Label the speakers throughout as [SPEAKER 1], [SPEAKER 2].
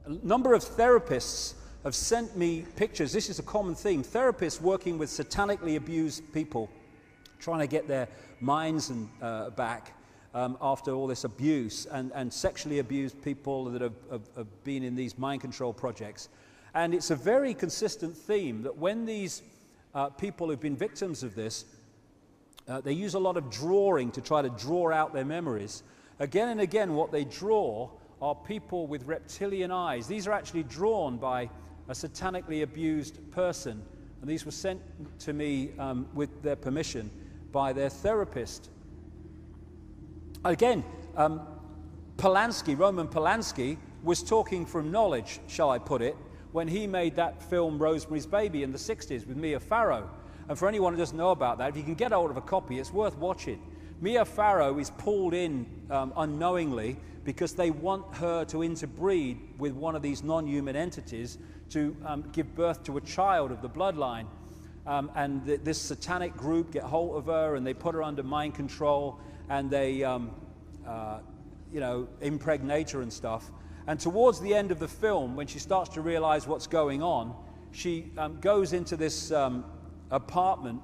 [SPEAKER 1] A number of therapists have sent me pictures. This is a common theme. Therapists working with satanically abused people, trying to get their minds back after all this abuse, and sexually abused people that have been in these mind control projects. And it's a very consistent theme that when these people who've been victims of this, they use a lot of drawing to try to draw out their memories. Again and again, what they draw are people with reptilian eyes. These are actually drawn by a satanically abused person, and these were sent to me with their permission by their therapist. Again, Roman Polanski was talking from knowledge, shall I put it, when he made that film Rosemary's Baby in the 60s with Mia Farrow. And for anyone who doesn't know about that, if you can get hold of a copy, it's worth watching. Mia Farrow is pulled in unknowingly because they want her to interbreed with one of these non-human entities to give birth to a child of the bloodline. And this satanic group get hold of her and they put her under mind control, and they impregnate her and stuff. And towards the end of the film, when she starts to realize what's going on, she goes into this apartment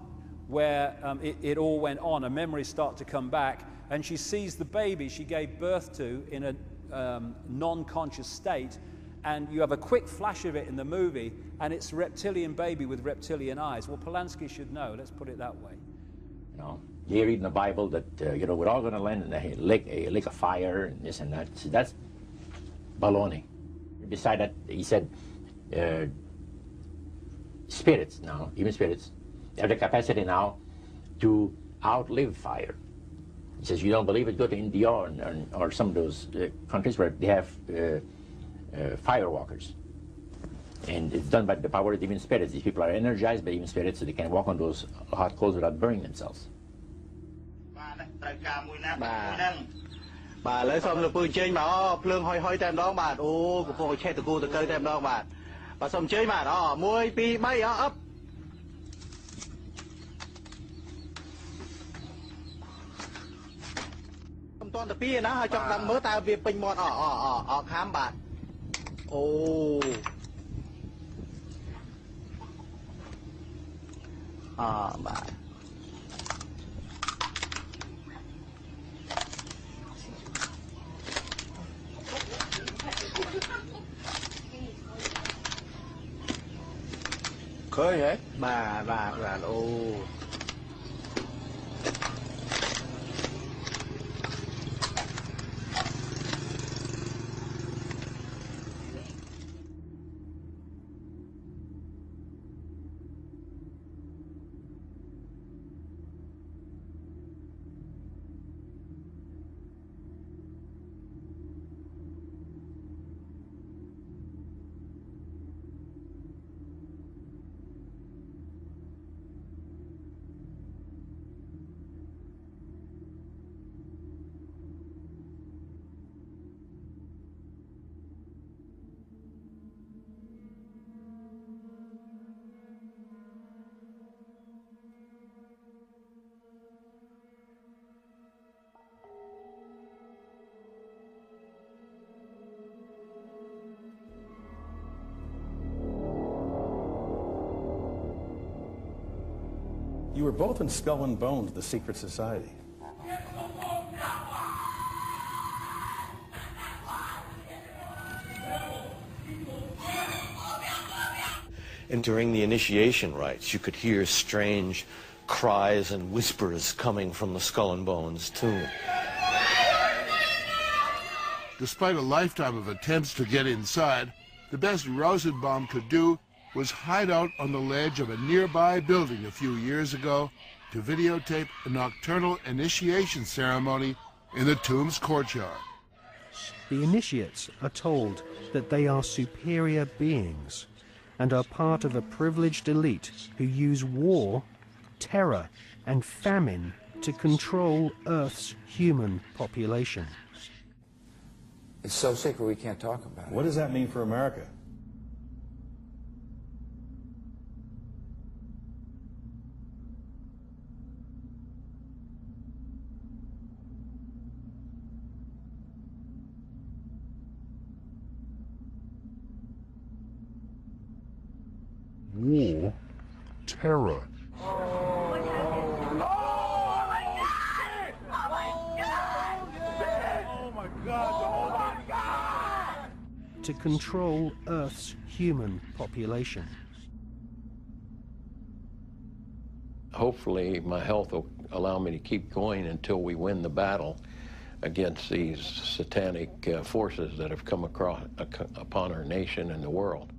[SPEAKER 1] where it all went on. Her memories start to come back, and she sees the baby she gave birth to in a non-conscious state, and you have a quick flash of it in the movie, and it's a reptilian baby with reptilian eyes. Well, Polanski should know, let's put it that way.
[SPEAKER 2] You know, you read in the Bible that, we're all going to land in a lake of fire and this and that. So that's baloney. Beside that, he said, spirits now, even spirits, have the capacity now to outlive fire. He says, you don't believe it, go to India or some of those countries where they have firewalkers. And it's done by the power of even spirits. These people are energized by even spirits, so they can walk on those hot coals without burning themselves.
[SPEAKER 3] បាទឥឡូវសូមលោកពូអញ្ជើញមកភ្លើងហុយតែម្ដងបាទអូកំពុងឆេះតកូតកៅតែម្ដងបាទបាទសូមអញ្ជើញបាទ1 2 3អប់ខ្ញុំតន់តែពីណាហើយចង់ដឹងមើលតើវាពេញមាត់អខាំបាទអូបាទ khơi hả bà ô
[SPEAKER 4] You were both in Skull and Bones, the secret society.
[SPEAKER 5] And during the initiation rites, you could hear strange cries and whispers coming from the Skull and Bones tomb.
[SPEAKER 6] Despite a lifetime of attempts to get inside, the best Rosenbaum could do was hide out on the ledge of a nearby building a few years ago to videotape a nocturnal initiation ceremony in the tomb's courtyard.
[SPEAKER 7] The initiates are told that they are superior beings and are part of a privileged elite who use war, terror, and famine to control Earth's human population.
[SPEAKER 8] It's so sacred we can't talk about it.
[SPEAKER 4] What does that mean for America?
[SPEAKER 6] terror.
[SPEAKER 7] To control Earth's human population.
[SPEAKER 9] Hopefully my health will allow me to keep going until we win the battle against these satanic forces that have come upon our nation and the world.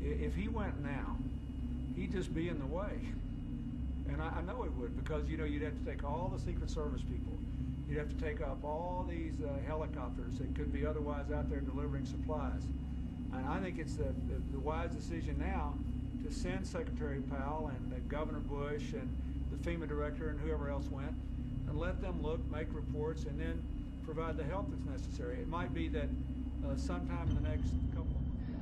[SPEAKER 10] If he went now, he'd just be in the way. And I know it would, because, you know, you'd have to take all the Secret Service people. You'd have to take up all these helicopters that could be otherwise out there delivering supplies. And I think it's the wise decision now to send Secretary Powell and Governor Bush and the FEMA director and whoever else went, and let them look, make reports, and then provide the help that's necessary. It might be that sometime in the next couple of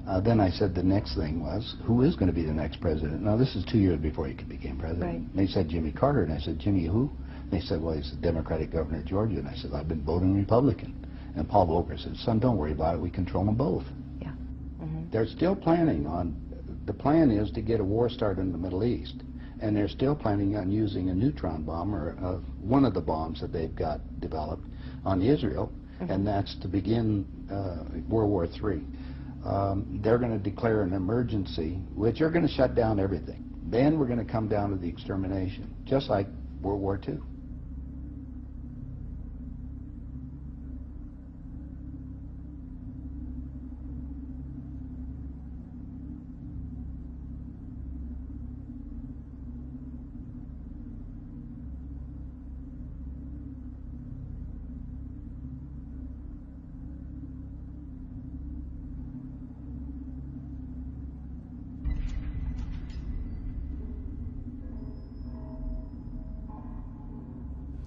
[SPEAKER 10] months.
[SPEAKER 11] Then I said the next thing was, who is going to be the next president? Now, this is 2 years before he became president.
[SPEAKER 12] Right.
[SPEAKER 11] They said Jimmy Carter, and I said, Jimmy who? They said, well, he's the Democratic governor of Georgia. And I said, I've been voting Republican. And Paul Volcker said, son, don't worry about it. We control them both.
[SPEAKER 12] Yeah. Mm-hmm.
[SPEAKER 11] They're still planning on, the plan is to get a war started in the Middle East. And they're still planning on using a neutron bomb, or one of the bombs that they've got developed, on Israel. Mm-hmm. And that's to begin World War III. They're going to declare an emergency, which are going to shut down everything. Then we're going to come down to the extermination, just like World War II.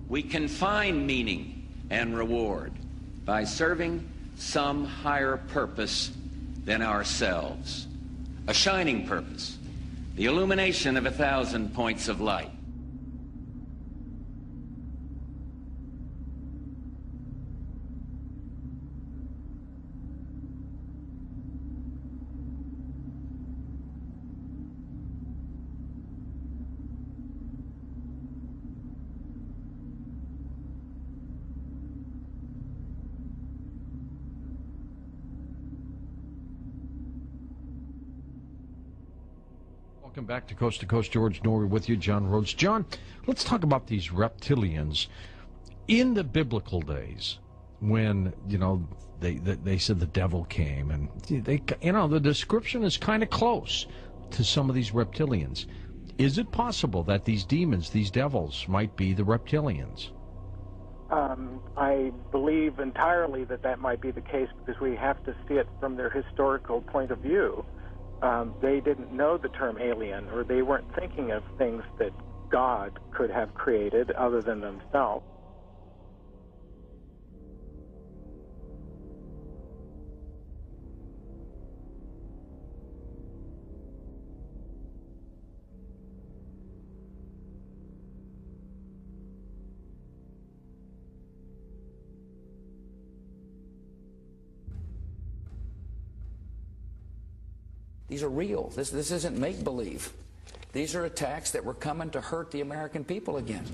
[SPEAKER 13] We can find meaning and reward by serving some higher purpose than ourselves. A shining purpose, the illumination of 1,000 points of light.
[SPEAKER 14] Welcome back to Coast. George Norrie with you, John Rhodes. John, let's talk about these reptilians. In the biblical days, when, you know, they said the devil came, and they, you know, the description is kind of close to some of these reptilians. Is it possible that these demons, these devils, might be the reptilians?
[SPEAKER 15] I believe entirely that that might be the case, because we have to see it from their historical point of view. They didn't know the term alien, or they weren't thinking of things that God could have created other than themselves.
[SPEAKER 8] These are real. This isn't make-believe. These are attacks that were coming to hurt the American people again.